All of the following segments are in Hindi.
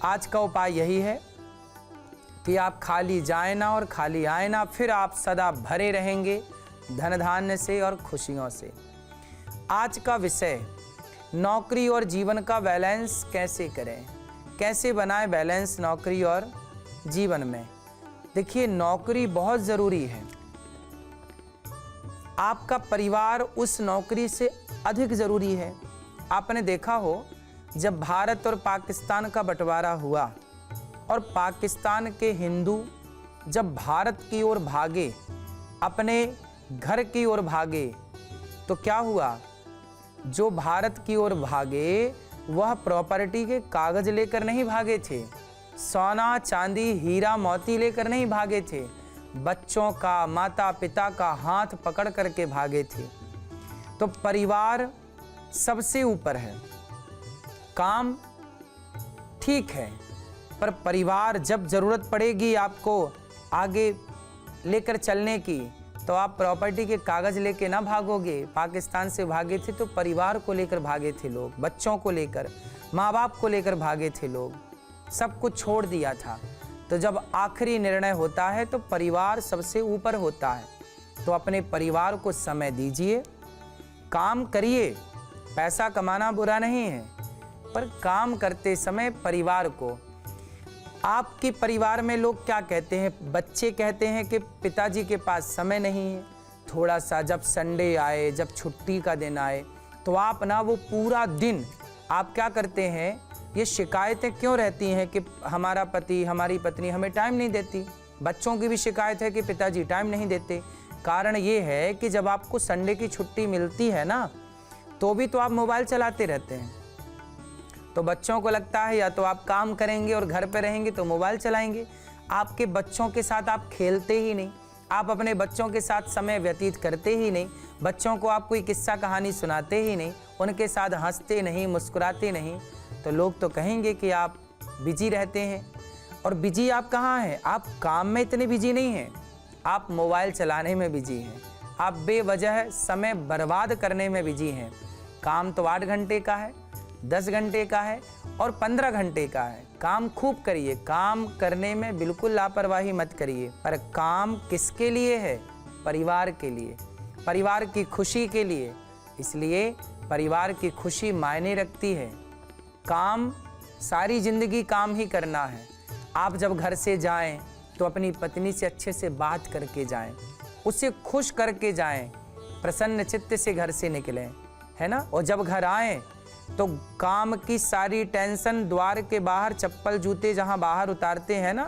आज का उपाय यही है कि आप खाली जाए ना और खाली आए ना, फिर आप सदा भरे रहेंगे धन धान्य से और खुशियों से। आज का विषय नौकरी और जीवन का बैलेंस कैसे करें, कैसे बनाएं बैलेंस नौकरी और जीवन में। देखिए, नौकरी बहुत ज़रूरी है। आपका परिवार उस नौकरी से अधिक ज़रूरी है। आपने देखा हो, जब भारत और पाकिस्तान का बंटवारा हुआ और पाकिस्तान के हिंदू जब भारत की ओर भागे, अपने घर की ओर भागे, तो क्या हुआ? जो भारत की ओर भागे वह प्रॉपर्टी के कागज लेकर नहीं भागे थे, सोना चांदी हीरा मोती लेकर नहीं भागे थे, बच्चों का, माता पिता का हाथ पकड़ करके भागे थे। तो परिवार सबसे ऊपर है। काम ठीक है, पर परिवार जब जरूरत पड़ेगी आपको आगे लेकर चलने की, तो आप प्रॉपर्टी के कागज लेके ना भागोगे। पाकिस्तान से भागे थे तो परिवार को लेकर भागे थे लोग, बच्चों को लेकर, माँ बाप को लेकर भागे थे लोग, सब कुछ छोड़ दिया था। तो जब आखिरी निर्णय होता है तो परिवार सबसे ऊपर होता है। तो अपने परिवार को समय दीजिए, काम करिए। पैसा कमाना बुरा नहीं है, पर काम करते समय परिवार को, आपके परिवार में लोग क्या कहते हैं? बच्चे कहते हैं कि पिताजी के पास समय नहीं है। थोड़ा सा जब संडे आए, जब छुट्टी का दिन आए, तो आप ना वो पूरा दिन आप क्या करते हैं? ये शिकायतें क्यों रहती हैं कि हमारा पति, हमारी पत्नी हमें टाइम नहीं देती। बच्चों की भी शिकायत है कि पिताजी टाइम नहीं देते। कारण ये है कि जब आपको संडे की छुट्टी मिलती है ना, तो भी तो आप मोबाइल चलाते रहते हैं। तो बच्चों को लगता है या तो आप काम करेंगे और घर पे रहेंगे तो मोबाइल चलाएंगे। आपके बच्चों के साथ आप खेलते ही नहीं, आप अपने बच्चों के साथ समय व्यतीत करते ही नहीं, बच्चों को आप कोई किस्सा कहानी सुनाते ही नहीं, उनके साथ हंसते नहीं, मुस्कुराते नहीं, तो लोग तो कहेंगे कि आप बिजी रहते हैं। और बिजी आप कहाँ हैं? आप काम में इतने बिजी नहीं हैं, आप मोबाइल चलाने में बिजी हैं, आप बेवजह समय बर्बाद करने में बिजी हैं। काम तो 8 घंटे का है, 10 घंटे का है और 15 घंटे का है। काम खूब करिए, काम करने में बिल्कुल लापरवाही मत करिए। पर काम किसके लिए है? परिवार के लिए, परिवार की खुशी के लिए। इसलिए परिवार की खुशी मायने रखती है। काम, सारी जिंदगी काम ही करना है। आप जब घर से जाएं तो अपनी पत्नी से अच्छे से बात करके जाएं, उसे खुश करके जाएं, प्रसन्न चित्त से घर से निकलें, है ना। और जब घर आएं तो काम की सारी टेंशन, द्वार के बाहर चप्पल जूते जहां बाहर उतारते हैं ना,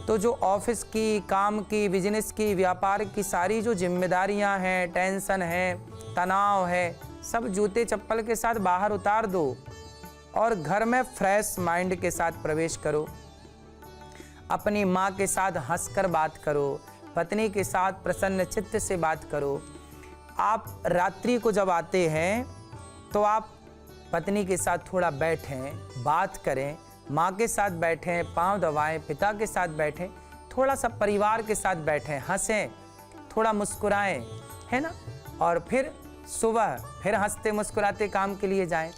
तो जो ऑफिस की, काम की, बिजनेस की, व्यापार की सारी जो जिम्मेदारियां हैं, टेंशन है, तनाव है, सब जूते चप्पल के साथ बाहर उतार दो और घर में फ्रेश माइंड के साथ प्रवेश करो। अपनी माँ के साथ हंसकर बात करो, पत्नी के साथ प्रसन्न चित्त से बात करो। आप रात्रि को जब आते हैं तो आप पत्नी के साथ थोड़ा बैठें, बात करें, माँ के साथ बैठें, पाँव दबाएं, पिता के साथ बैठें, थोड़ा सा परिवार के साथ बैठें, हंसें, थोड़ा मुस्कुराएं, है ना। और फिर सुबह फिर हंसते मुस्कुराते काम के लिए जाएं।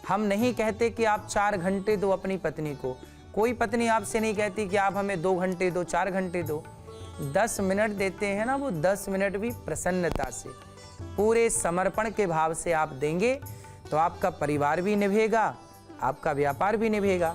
हम नहीं कहते कि आप 4 घंटे दो अपनी पत्नी को, कोई पत्नी आपसे नहीं कहती कि आप हमें 2 घंटे दो, 4 घंटे दो। 10 मिनट देते हैं ना, वो 10 मिनट भी प्रसन्नता से, पूरे समर्पण के भाव से आप देंगे तो आपका परिवार भी निभेगा, आपका व्यापार भी निभेगा।